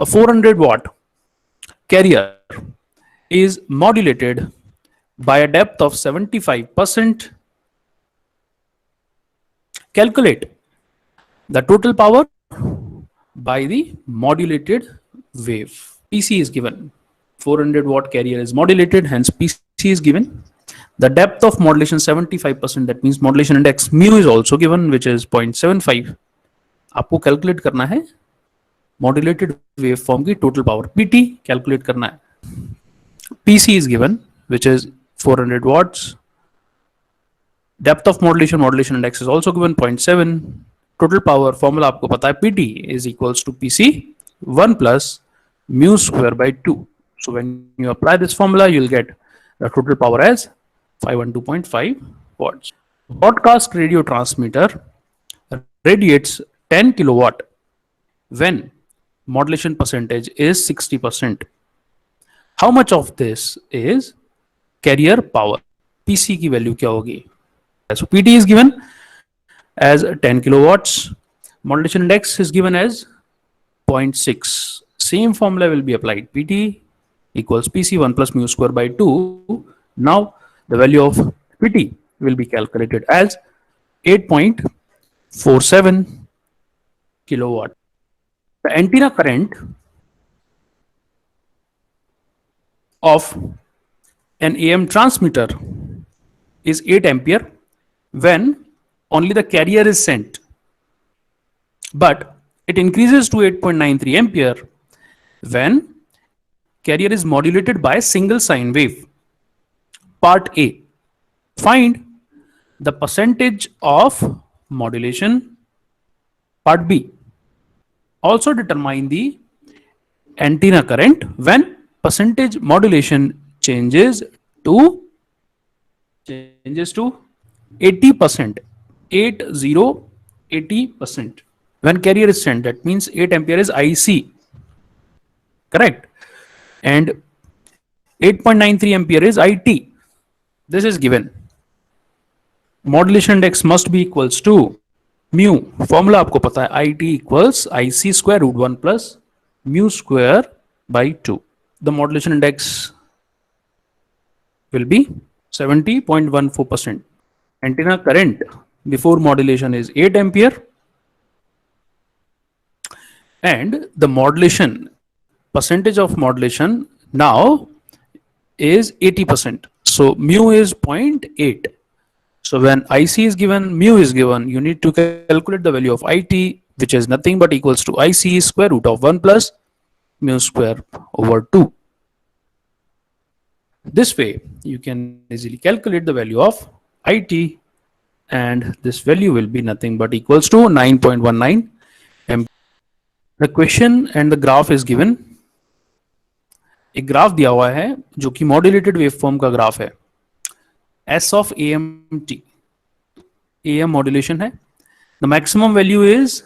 A 400 watt carrier is modulated by a depth of 75%. Calculate the total power by the modulated wave. PC is given. 400 watt carrier is modulated, hence PC is given. The depth of modulation 75%, that means modulation index mu is also given, which is 0.75. आपको calculate करना है modulated wave form की total power PT calculate करना है. PC is given, which is 400 watts. Depth of modulation index is also given 0.7. Total power formula आपको पता है PT is equals to PC 1 plus mu square by 2. So when you apply this formula, you'll get the total power as 512.5 watts. Broadcast radio transmitter radiates 10 kilowatt when modulation percentage is 60%. How much of this is carrier power? PC की value क्या होगी? So PT is given as 10 kilowatts. Modulation index is given as 0.6. Same formula will be applied. PT equals PC 1 plus mu square by 2. Now the value of PT will be calculated as 8.47 kilowatt. The antenna current of an AM transmitter is 8 ampere when only the carrier is sent, but it increases to 8.93 ampere when carrier is modulated by single sine wave. Part A. Find the percentage of modulation. Part B. Also determine the antenna current when percentage modulation changes to 80%. 80%. When carrier is sent, that means 8 ampere is IC. Correct. And 8.93 ampere is IT. This is given. Modulation index must be equals to mu. Formula आपको पता है, IT equals IC square root 1 plus mu square by 2. The modulation index will be 70.14%. Antenna current before modulation is 8 ampere and the modulation percentage of modulation now is 80%. So mu is 0.8. So when IC is given, mu is given, you need to calculate the value of IT, which is nothing but equals to IC square root of 1 plus mu square over 2. This way you can easily calculate the value of IT, and this value will be nothing but equals to 9.19 ampere. The question and the graph is given. एक graph दिया हुआ है जो कि modulated waveform का graph है. S of AMT, AM modulation है. The maximum value is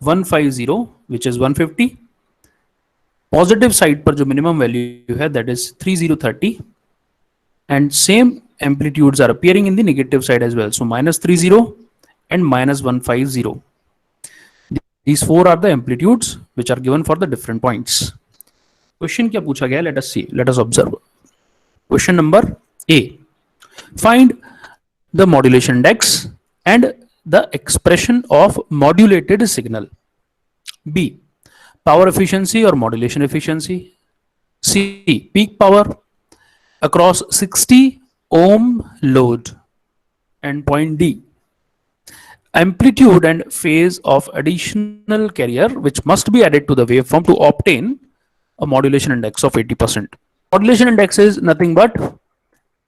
150, which is 150. Positive side पर जो मिनिमम वैल्यू है that is 3030, and same amplitudes are appearing in the negative side as well. So -30 and -150. These four are the amplitudes which are given for the different points. Question क्या पूछा गया? Let us see. Let us observe. Question number A. Find the modulation index and the expression of modulated signal. B. Power efficiency or modulation efficiency. C. Peak power across 60 ohm load. And point D. Amplitude and phase of additional carrier which must be added to the waveform to obtain a modulation index of 80%. Modulation index is nothing but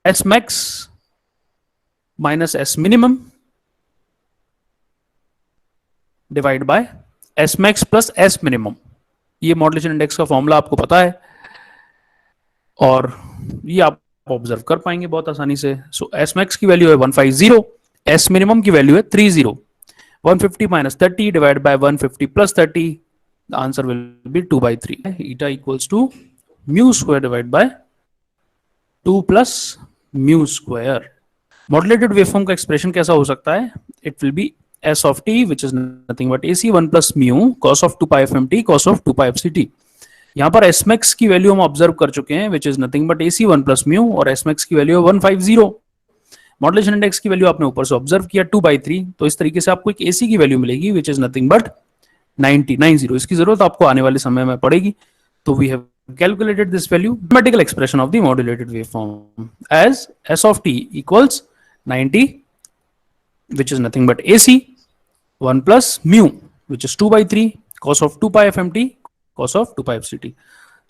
S max minus S minimum divided by S max plus S minimum. ये modulation index का formula आपको पता है और ये आप observe कर पाएंगे बहुत आसानी से. सो S max की वैल्यू है 150, S minimum की वैल्यू है 30. 150 minus 30 divided by 150 plus 30, the answer will be 2 by 3. Eta equals to mu square divided by 2 plus mu square. Modulated waveform का expression कैसा हो सकता है? It will be S of t, which is nothing but AC 1 plus mu cos of 2 pi fmt cos of 2 pi fct. यहाँ पर एसमैक्स की value हम observe कर चुके हैं which is nothing but AC 1 plus mu, और एसमैक्स की वैल्यू है 150। मॉड्यूलेशन इंडेक्स की वैल्यू आपने ऊपर से ऑब्जर्व किया 2/3, तो इस तरीके से आपको एक एसी की वैल्यू मिलेगी विच इज नथिंग बट 90। इसकी जरूरत आपको आने वाले समय में पड़ेगी। तो we have calculated this value, mathematical expression of the modulated waveform as s of t equals 90, which is nothing but AC 1 plus mu, which is 2/3 cos of 2 pi fmt cos of 2 pi fct.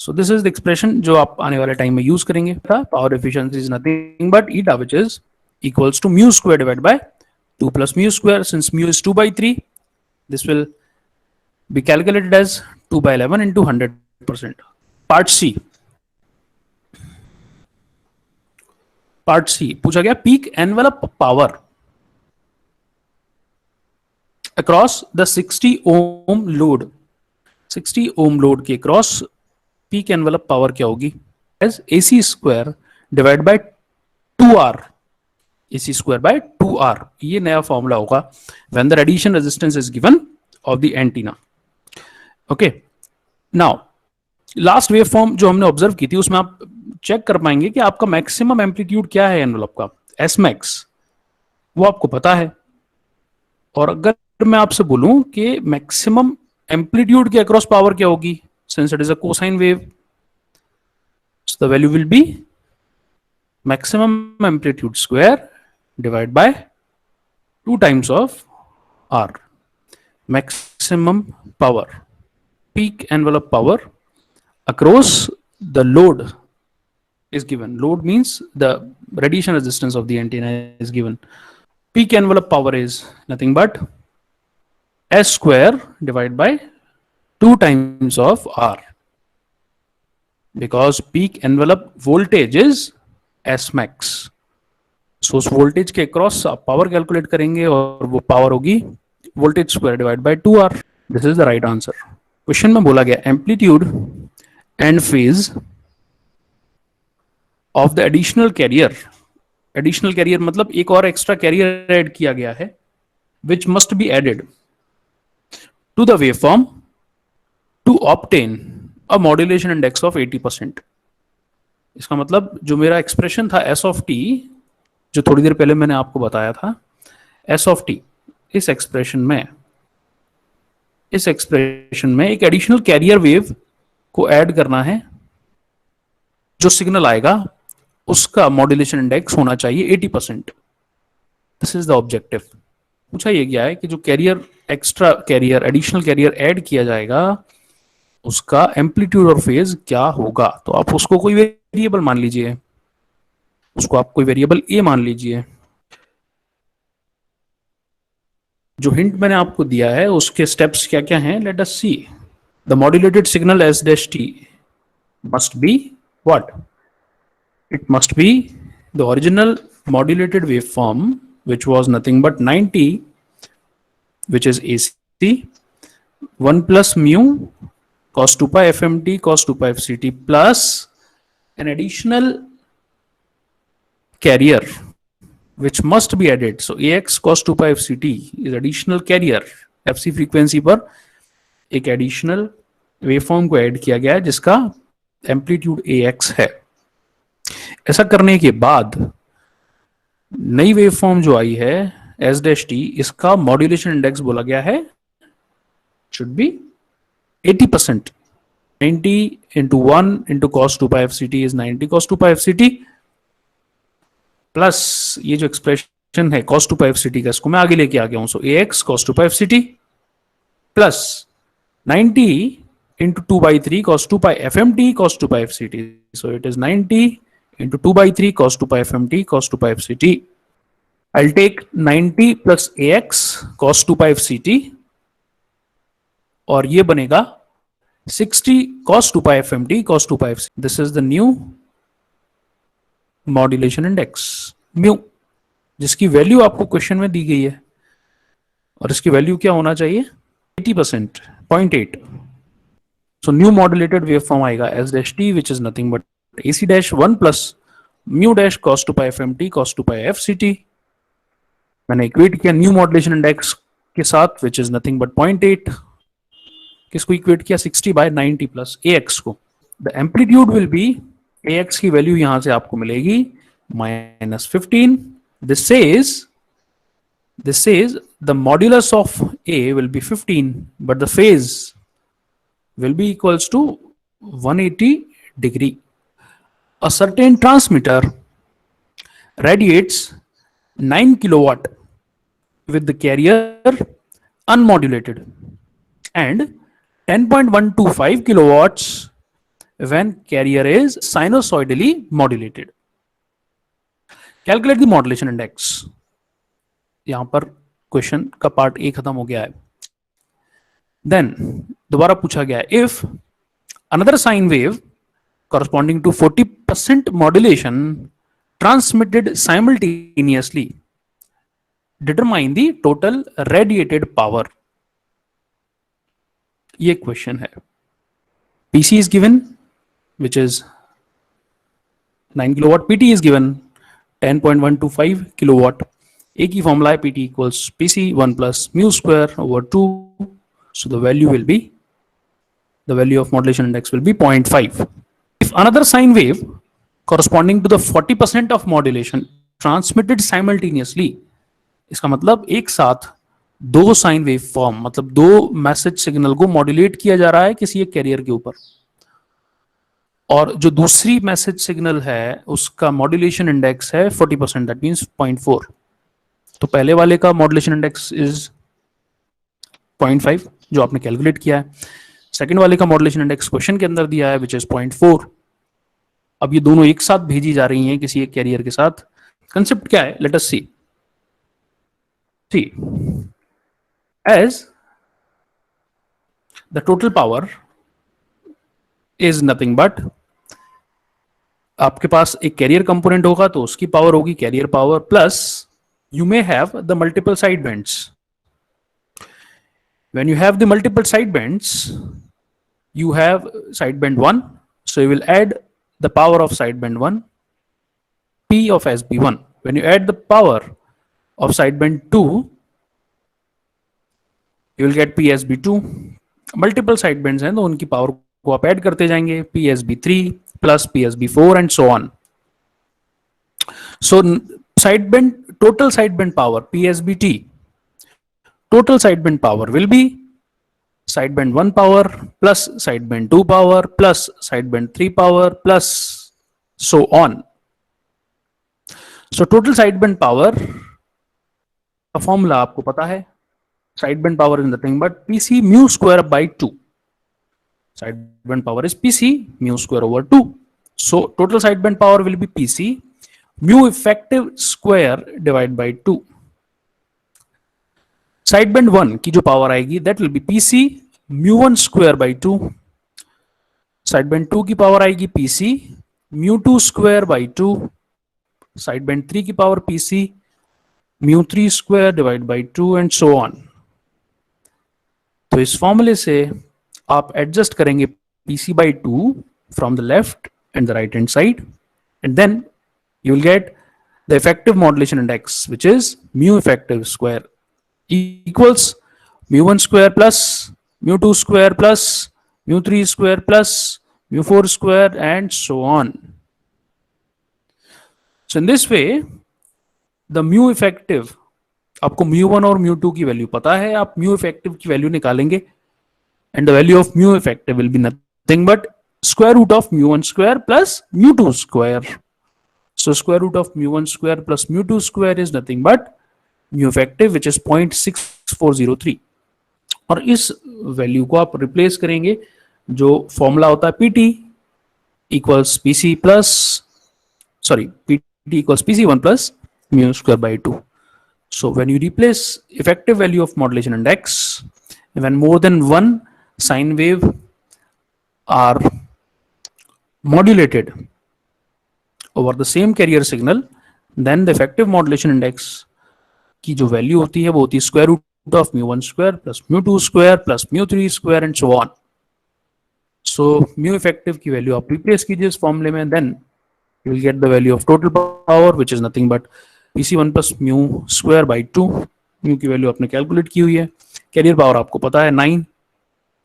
So this is the expression जो आप आने वाले time में use करेंगे। Power efficiency is nothing but eta, which is equals to mu square divided by 2 plus mu square. Since mu is 2/3, this will be calculated as 2/11 into 100%. Part C पूछा गया peak envelope power across the 60 ohm load, 60 ohm load के cross peak envelope power क्या होगी as AC square divide by 2R, AC square by 2R। ये नया formula होगा when the radiation resistance is given of the antenna. Okay, now last wave form जो हमने observe की थी उसमें आप चेक कर पाएंगे कि आपका मैक्सिमम एम्पलीट्यूड क्या है एनवेलप का, एस मैक्स, वो आपको पता है। और अगर मैं आपसे बोलूं कि मैक्सिमम एम्पलीट्यूड के अक्रॉस पावर क्या होगी, since it is a cosine wave, the value will be maximum amplitude square divide by 2 times of R. Maximum power, peak envelope power across the load is given. Load means the radiation resistance of the antenna is given. Peak envelope power is nothing but S square divided by 2 times of R, because peak envelope voltage is S max. So उस voltage के across आप power calculate करेंगे और वो power होगी voltage square divided by 2R. This is the right answer. Question में बोला गया amplitude and phase of the additional carrier, additional carrier मतलब एक और extra carrier ऐड किया गया है, which must be added to the waveform to obtain a modulation index of 80%. इसका मतलब जो मेरा एक्सप्रेशन था s of t, जो थोड़ी देर पहले मैंने आपको बताया था, s of t, इस एक्सप्रेशन में एक एडिशनल कैरियर वेव को ऐड करना है, जो सिग्नल आएगा उसका मॉड्यूलेशन इंडेक्स होना चाहिए 80%। This is the objective. पूछा ये गया है कि जो carrier, extra carrier, additional carrier add किया जाएगा उसका एम्पलीट्यूड और फेज क्या होगा। तो आप उसको कोई वेरिएबल मान लीजिए, उसको आप कोई वेरिएबल ए मान लीजिए। जो हिंट मैंने आपको दिया है उसके स्टेप्स क्या क्या हैं, let us see. The modulated signal S dash T must be what? It must be the original modulated waveform, which was nothing but 90, which is AC 1 plus mu cos 2 pi fmt cos 2 pi fct plus an additional carrier which must be added. So AX cos 2 pi fct is additional carrier, FC frequency पर एक additional waveform को add किया गया है जिसका amplitude AX है। ऐसा करने के बाद नई वेवफॉर्म जो आई है S dash T, इसका मॉड्यूलेशन इंडेक्स बोला गया है should be 80%। 90 into 1 into cos 2 pi fct is 90 cos 2 pi fct plus ये जो एक्सप्रेशन है cos 2 pi fct का, इसको मैं आगे लेके आ गया हूं। सो AX cos 2 pi fct plus 90 into 2/3 cos 2 pi fmt cos 2 pi fct. So it is 90 into 2/3 cos 2 pi fmt cos 2 pi fct. I'll take 90 plus AX cos 2 pi fct और ये बनेगा 60 cos 2 pi fmt cos 2 pi fct. This is the new modulation index mu, जिसकी value आपको question में दी गई है और इसकी वैल्यू क्या होना चाहिए 80%, 0.8. So new modulated waveform आएगा S dash T, which is nothing but AC dash 1 plus mu dash cos 2 pi fmt cos 2 pi fct. मैंने इक्वेट किया न्यू मॉड्यूलेशन इंडेक्स के साथ, which is nothing but 0.8. किसको equate किया, 60/90 plus ax को. The amplitude will be, ax की value यहां से आपको मिलेगी -15. This says the modulus of a will be 15, but the phase will be equals to 180 degree. A certain transmitter radiates 9 kilowatt with the carrier unmodulated and 10.125 kilowatts when carrier is sinusoidally modulated. Calculate the modulation index. यहां पर question का part A खत्म हो गया है. Then दोबारा पूछा गया है, if another sine wave corresponding to 40% modulation transmitted simultaneously, determine the total radiated power. ये क्वेश्चन है. PC is given which is 9 kilowatt, PT is given 10.125 kilowatt. एक ही फॉर्मूला है, PT equals PC 1 plus mu square over 2. So the value will be, the value of modulation index will be 0.5. If another sine wave corresponding to the 40% of modulation transmitted simultaneously, इसका मतलब एक साथ दो sine wave form, मतलब दो message signal को modulate किया जा रहा है किसी एक कैरियर के ऊपर, और जो दूसरी मैसेज सिग्नल है उसका मॉड्यूलेशन इंडेक्स है 40%, दैट मींस 0.4. तो पहले वाले का मॉड्यूलेशन इंडेक्स इज 0.5 जो आपने कैलकुलेट किया है. सेकंड वाले का मॉड्यूलेशन इंडेक्स क्वेश्चन के अंदर दिया है विच इज 0.4. अब ये दोनों एक साथ भेजी जा रही हैं किसी एक कैरियर के साथ. कंसेप्ट क्या है, let us see. As the total power is nothing but, आपके पास एक कैरियर कंपोनेंट होगा तो उसकी पावर होगी carrier power, plus you may have the multiple side bands. When you have the multiple side bands, you have side band 1, so you will add the power of side band 1, P of SB1. When you add the power of side band 2, you will get PSB2. Multiple side bands हैं तो उनकी power को आप add करते जाएंगे, PSB3 plus PSB4 and so on. So sideband, total sideband power PSBT, total sideband power will be sideband 1 power plus sideband 2 power plus sideband 3 power plus so on. So total sideband power का formula आपको पता है, sideband power is nothing but PC mu square by 2. Sideband power is PC mu square over 2. So total sideband power will be PC mu effective square divided by 2. Sideband 1 की जो power आएगी that will be PC mu 1 square by 2. Sideband 2 की power आएगी PC mu 2 square by 2. Sideband 3 की power PC mu 3 square divided by 2 and so on. तो इस फॉर्मूले से आप एडजस्ट करेंगे PC by 2 from the left and the right hand side, and then you will get the effective modulation index which is mu effective square equals mu 1 square plus mu 2 square plus mu 3 square plus mu 4 square and so on. So in this way the mu effective, आपको mu 1 और mu 2 की value पता है, आप mu effective की value निकालेंगे and the value of mu effective will be nothing but square root of mu 1 square plus mu 2 square. So square root of mu 1 square plus mu 2 square is nothing but mu effective which is 0.6403. और इस value को आप replace करेंगे, जो formula होता है PT equals PC plus, sorry, PT equals PC1 plus mu square by 2. So when you replace effective value of modulation index, when more than one sine wave are modulated over the same carrier signal, then the effective modulation index की जो value होती है वो होती है square root of mu 1 square plus mu 2 square plus mu 3 square and so on. So mu effective की value आप replace कीजिए इस फॉर्मूले में, then you will get the value of total power which is nothing but PC1 plus mu square by 2. mu की value आपने calculate की हुई है, कैरियर पावर आपको पता है 9,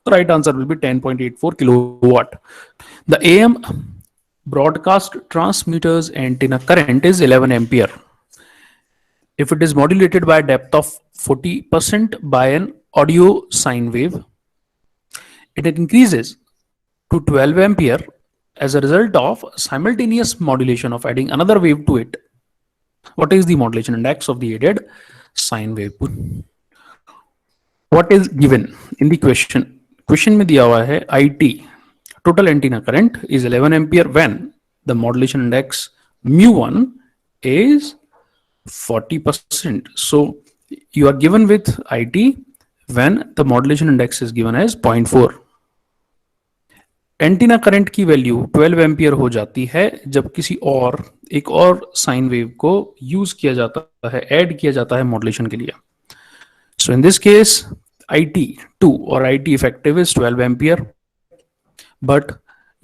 Right answer will be 10.84 kilowatt. The AM broadcast transmitter's antenna current is 11 ampere. If it is modulated by a depth of 40% by an audio sine wave, it increases to 12 ampere as a result of simultaneous modulation of adding another wave to it. What is the modulation index of the added sine wave? What is given in the question? Question में दिया हुआ है IT total antenna current is 11 ampere when the modulation index mu1 is 40%. So you are given with IT when the modulation index is given as 0.4. Antenna current की value 12 ampere हो जाती है जब किसी और एक और साइन वेव को यूज किया जाता है, ऐड किया जाता है मॉड्यूलेशन के लिए. So in this case IT2 or IT effective is 12 ampere, but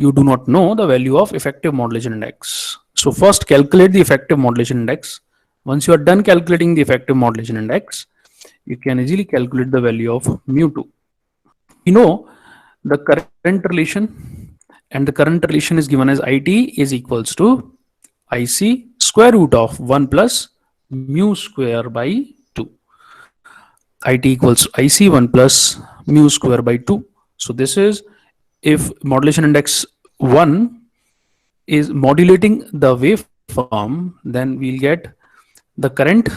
you do not know the value of effective modulation index. So first calculate the effective modulation index. Once you are done calculating the effective modulation index, you can easily calculate the value of mu2. You know the current relation, and the current relation is given as IT is equals to IC square root of 1 plus mu square by 2. IT equals IC 1 plus mu square by 2. So this is if modulation index 1 is modulating the waveform, then we'll get the current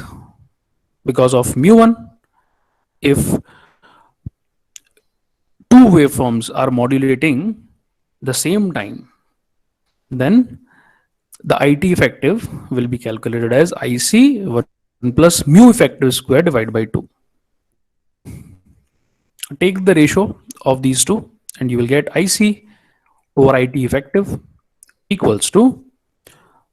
because of mu1. If two waveforms are modulating the same time, then the IT effective will be calculated as IC 1 plus mu effective square divided by 2. Take the ratio of these two and you will get IC over IT effective equals to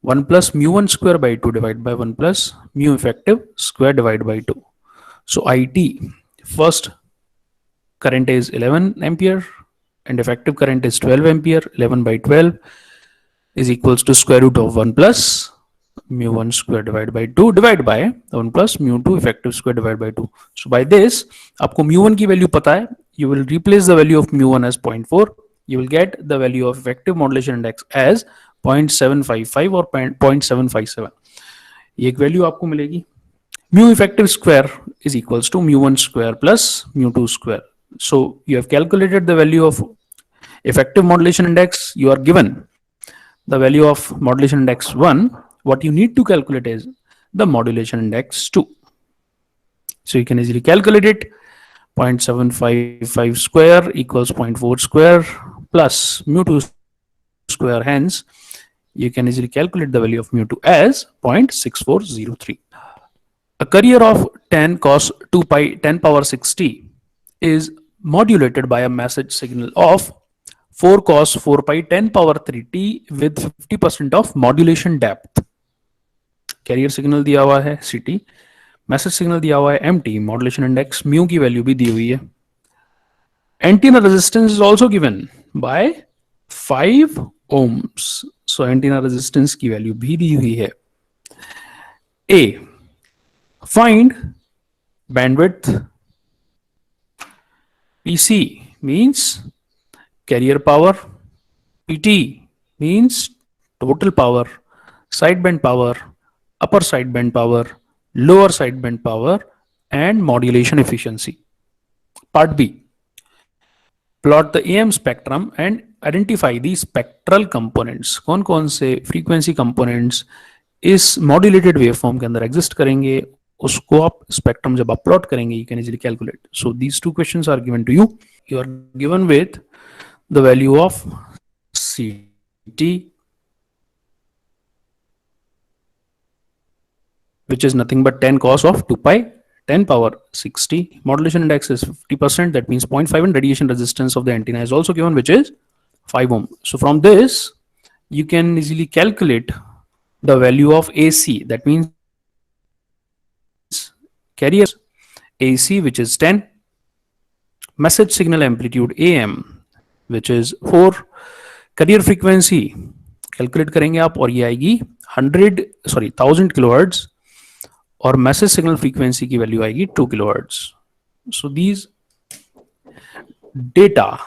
1 plus mu1 square by 2 divided by 1 plus mu effective square divided by 2. So IT first current is 11 ampere and effective current is 12 ampere. 11 by 12 is equals to square root of 1 plus mu1 square divided by 2 divided by 1 plus mu2 effective square divided by 2. So by this आपको mu1 की value पता है, you will replace the value of mu1 as 0.4. You will get the value of effective modulation index as 0.755 or 0.757. ये एक value आपको मिलेगी. Mu effective square is equals to mu1 square plus mu2 square. So you have calculated the value of effective modulation index. You are given the value of modulation index 1. What you need to calculate is the modulation index 2. So you can easily calculate it. 0.755 square equals 0.4 square plus mu2 square. Hence, you can easily calculate the value of mu2 as 0.6403. A carrier of 10 cos 2 pi 10 power 6t is modulated by a message signal of 4 cos 4 pi 10 power 3t with 50% of modulation depth. Carrier signal दिया हुआ है CT, message signal दिया हुआ है MT, modulation index mu की value भी दी हुई है. Antenna resistance is also given by 5 ohms. So antenna resistance की वैल्यू भी दी हुई है. A, find bandwidth. PC means carrier power. PT means total power, sideband power, upper sideband power, lower sideband power, and modulation efficiency. Part B, plot the AM spectrum and identify the spectral components. कौन कौन से frequency components इस modulated waveform के अंदर exist करेंगे, उसको आप spectrum जब आप plot करेंगे, you can easily calculate. So these two questions are given to you. You are given with the value of CT, which is nothing but 10 cos of 2 pi 10 power 60. Modulation index is 50%, that means 0.5, and radiation resistance of the antenna is also given, which is 5 ohm. So from this, you can easily calculate the value of AC, that means carrier AC, which is 10, message signal amplitude AM, which is 4, carrier frequency calculate करेंगे आप और ये आएगी 1000 kilohertz और message signal frequency की value आएगी 2 kilohertz. So these data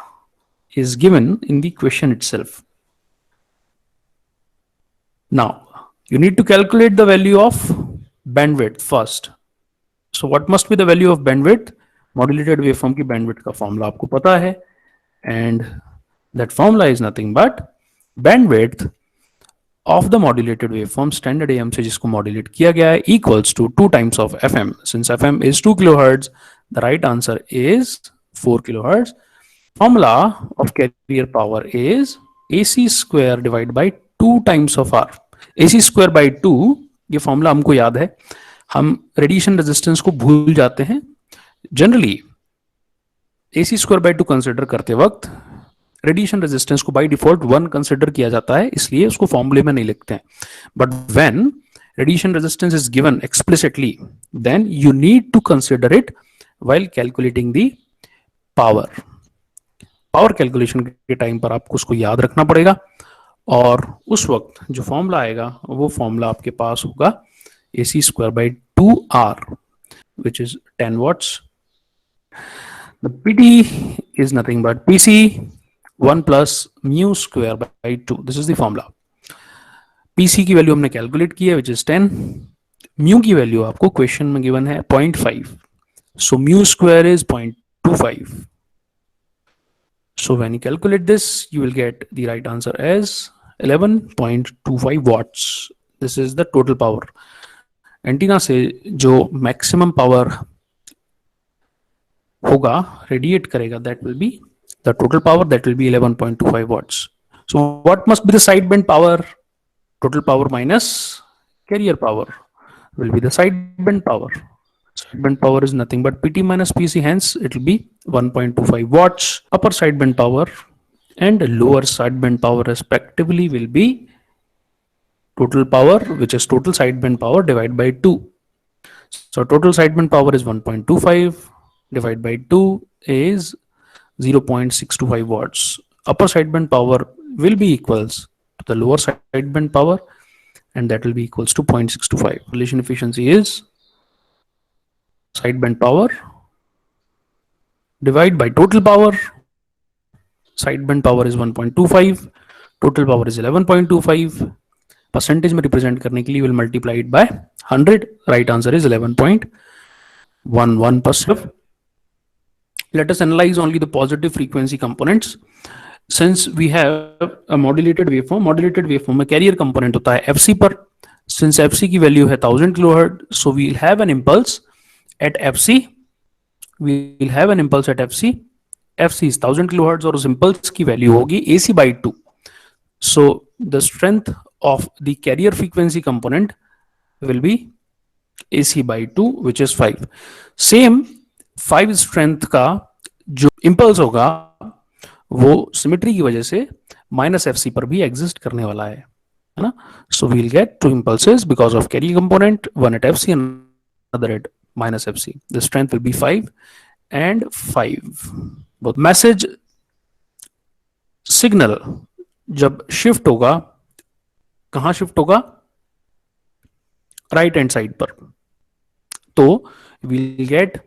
is given in the question itself. Now, you need to calculate the value of bandwidth first. So what must be the value of bandwidth? Modulated waveform की bandwidth का formula आपको पता है, and that formula is nothing but bandwidth of the modulated waveform standard AM से जिसको modulate किया गया है equals to 2 times of FM. Since FM is 2 kilohertz, the right answer is 4 kilohertz. Formula of carrier power is AC square divided by 2 times of R. AC square by 2 ये formula हमको याद है, हम radiation resistance को भूल जाते हैं. Generally AC square bye 2 consider करते वक्त रेडिएशन रेजिस्टेंस को बाय डिफॉल्ट 1 कंसिडर किया जाता है, इसलिए उसको फॉर्मूले में नहीं लिखते हैं. But when radiation resistance is given explicitly, then you need to consider it while calculating the power. Power calculation के टाइम पर आपको उसको याद रखना पड़ेगा, और उस वक्त जो फॉर्मूला आएगा वो फॉर्मूला आपके पास होगा AC square by 2R, which is 10 watts. The PT is nothing but PC 1 plus mu square by 2. This is the formula. PC की वैल्यू हमने कैलकुलेट की है, which is 10. mu की वैल्यू आपको क्वेश्चन में गिवन है 0.5. So mu square is 0.25. So when you calculate this, you will get the right answer as 11.25 watts. This is the total power. Antenna से जो maximum power होगा, radiate करेगा, that will be the total power, that will be 11.25 watts. So what must be the sideband power? Total power minus carrier power will be the sideband power. Sideband power is nothing but PT minus PC, hence it will be 1.25 watts. Upper sideband power and lower sideband power respectively will be total power, which is total sideband power divided by 2. So total sideband power is 1.25 divided by 2 is 0.625 watts. Upper sideband power will be equals to the lower sideband power, and that will be equals to 0.625. Relation efficiency is sideband power divided by total power. Sideband power is 1.25, total power is 11.25. Percentage में represent करने के लिए will multiply it by 100. Right answer is 11.11%. Let us analyze only the positive frequency components. Since we have a modulated waveform में carrier component होता है FC पर. Since FC की value है 1000 kilohertz, so we will have an impulse at FC. We will have an impulse at FC. FC is 1000 kilohertz और उस impulse की value होगी AC by 2. So the strength of the carrier frequency component will be AC by 2, which is 5. Same 5 strength का जो impulse होगा वो symmetry की वजह से minus FC पर भी exist करने वाला है ना. So we'll get 2 impulses because of carrier component, one at FC and another at minus FC. The strength will be 5 and 5. Both message signal जब shift होगा, कहां शिफ्ट होगा? राइट हैंड साइड पर. तो we'll get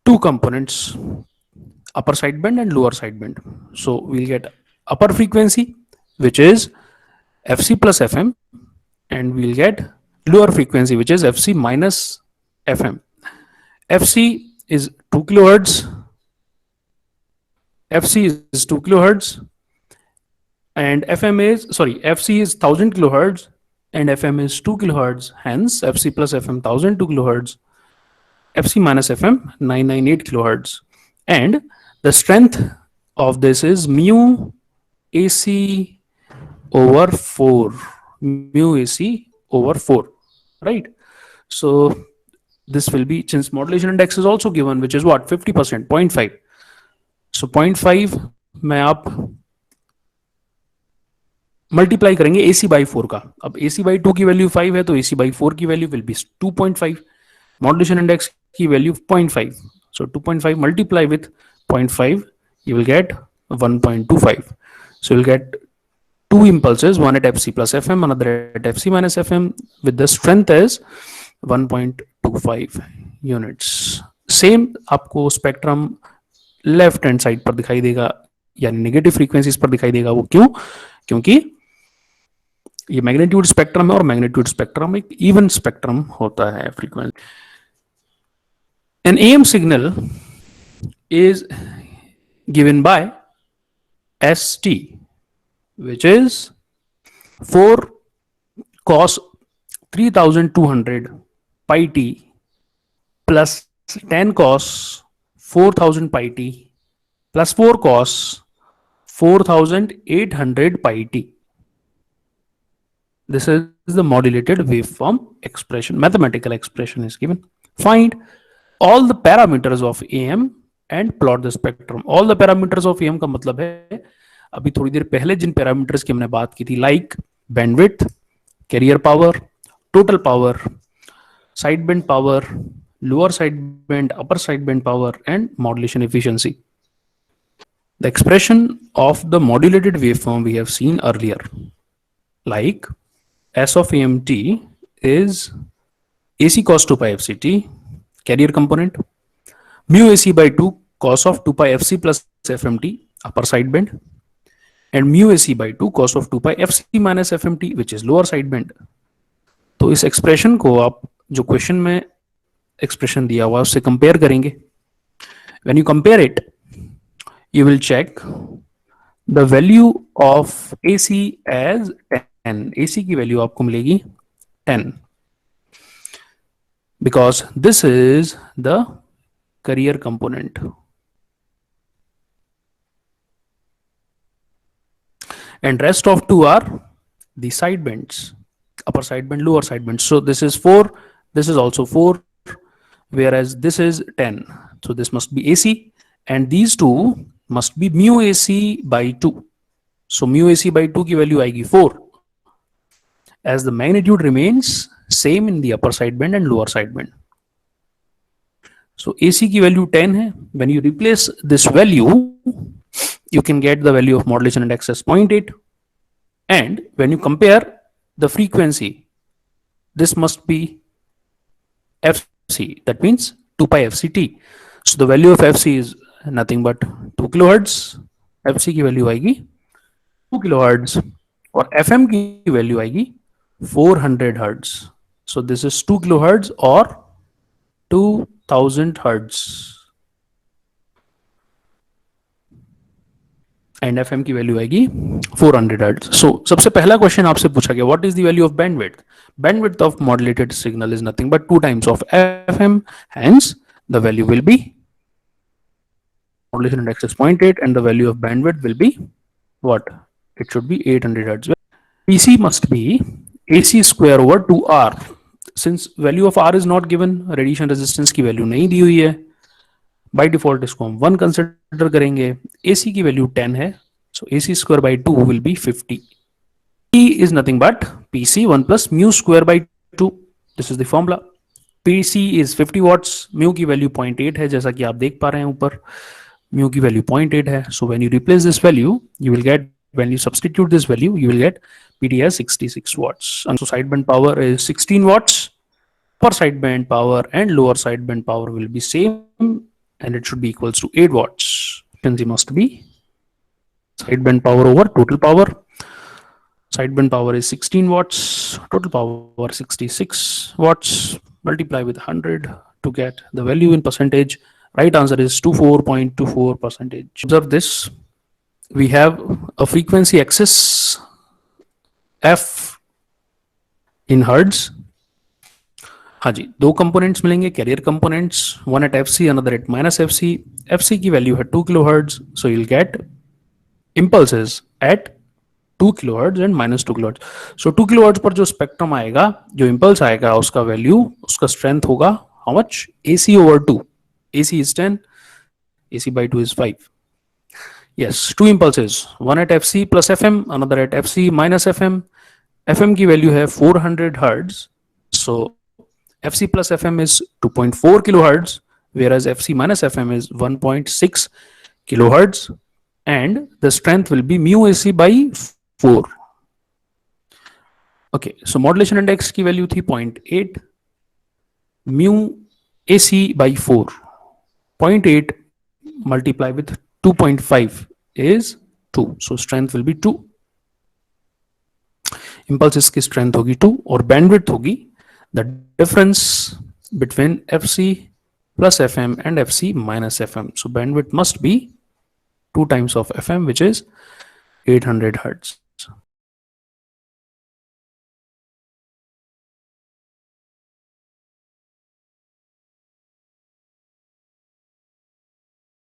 2 components, upper sideband and lower sideband. So we'll get upper frequency, which is FC plus FM, and we'll get lower frequency, which is FC minus FM. FC is 2 kilohertz. FC is 2 kilohertz. And FM is, FC is 1000 kilohertz and FM is 2 kilohertz. Hence, FC plus FM 1002 kilohertz, FC minus FM 998 kilohertz. And the strength of this is mu AC over 4. Mu AC over 4, right? So this will be, since modulation index is also given, which is what? 50%, 0.5. So 0.5 में आप multiply करेंगे AC by 4 का. अब AC by 2 की value 5 है, तो AC by 4 की value will B 2.5. Modulation index की value 0.5. So 2.5 multiply with 0.5, you will get 1.25. So you'll get 2 impulses, one at FC plus FM, another at FC minus FM, with the strength as 1.25 units. Same आपको spectrum left hand side पर दिखाई देगा, यानी negative frequencies पर दिखाई देगा। वो क्यों? क्योंकि ये मैग्नीट्यूड स्पेक्ट्रम है और मैग्नीट्यूड स्पेक्ट्रम एक इवन स्पेक्ट्रम होता है frequency. An AM signal is given by ST, which is 4 cos 3200 pi t plus 10 cos 4000 pi t plus 4 cos 4800 pi t. This is the modulated waveform expression. Mathematical expression is given. Find all the parameters of AM and plot the spectrum. All the parameters of AM का मतलब है अभी थोड़ी देर पहले जिन parameters की हमने बात की थी, like bandwidth, carrier power, total power, side band power, lower side band, upper side band power and modulation efficiency. The expression of the modulated waveform we have seen earlier, like S of AMT is AC cos 2 pi FCT, carrier component, mu AC by 2 cos of 2 pi FC plus FMT, upper side band, and mu AC by 2 cos of 2 pi FC minus FMT, which is lower side band. तो इस expression को आप जो question में expression दिया हुआ उससे compare करेंगे. When you compare it, you will check the value of AC as 10. AC की वैल्यू आपको मिलेगी 10, because this is the carrier component and rest of two are the side bands, upper side band, lower side band. So this is 4, this is also 4, whereas this is 10. So this must be AC and these two must be mu AC by 2. So mu AC by 2 की value आएगी 4, as the magnitude remains same in the upper side band and lower side band. So AC की value 10 है. When you replace this value, you can get the value of modulation index as 0.8. And when you compare the frequency, this must be FC. That means 2 pi FCT. So the value of FC is nothing but 2 kilohertz. FC की value आएगी 2 kilohertz और FM की value आएगी 400 hertz. So this is 2 kilohertz or 2000 hertz. And FM की value आएगी 400 hertz. So सबसे पहला question आपसे पूछा गया, what is the value of bandwidth? Bandwidth of modulated signal is nothing but 2 times of FM. Hence the value will be modulation index is 0.8 and the value of bandwidth will be what? It should be 800 hertz. PC must be AC square over 2R. Since value of R is not given, radiation resistance की value नहीं दी हुई है, by default इसको हम 1 consider करेंगे. AC की value 10 है, so AC square by 2 will be 50. P is nothing but PC 1 plus mu square by 2. This is the formula. PC is 50 watts, mu की वैल्यू 0.8 है, जैसा कि आप देख पा रहे हैं ऊपर, mu की वैल्यू 0.8 है. So when you replace this value, you will get, when you substitute this value, you will get PD as 66 watts. And so side band power is 16 watts. Per side band power and lower side band power will be same and it should be equals to 8 watts. Efficiency must be side band power over total power. Side band power is 16 watts, total power 66 watts. Multiply with 100 to get the value in percentage. Right answer is 24.24%. Observe this. We have a frequency axis F in hertz. हाँ जी, दो components मिलेंगे, carrier components, one at FC, another at minus FC. FC की value है 2 kilohertz, so you will get impulses at 2 kilohertz and minus 2 kilohertz. So 2 kilohertz पर जो spectrum आएगा, जो impulse आएगा, उसका वैल्यू, उसका स्ट्रेंथ होगा how much? AC over 2. AC is 10, AC by 2 is 5. Yes, two impulses, one at FC plus FM, another at FC minus FM. FM की value है 400 hertz, so FC plus FM is 2.4 kilohertz, whereas FC minus FM is 1.6 kilohertz, and the strength will be mu AC by 4. Okay, so modulation index की value थी 0.8, mu AC by 4. 0.8 multiply with 2.5 is 2, so strength will be 2. Impulses की strength होगी 2 और bandwidth होगी the difference between fc plus fm and fc minus fm. So bandwidth must be 2 times of fm, which is 800 hertz.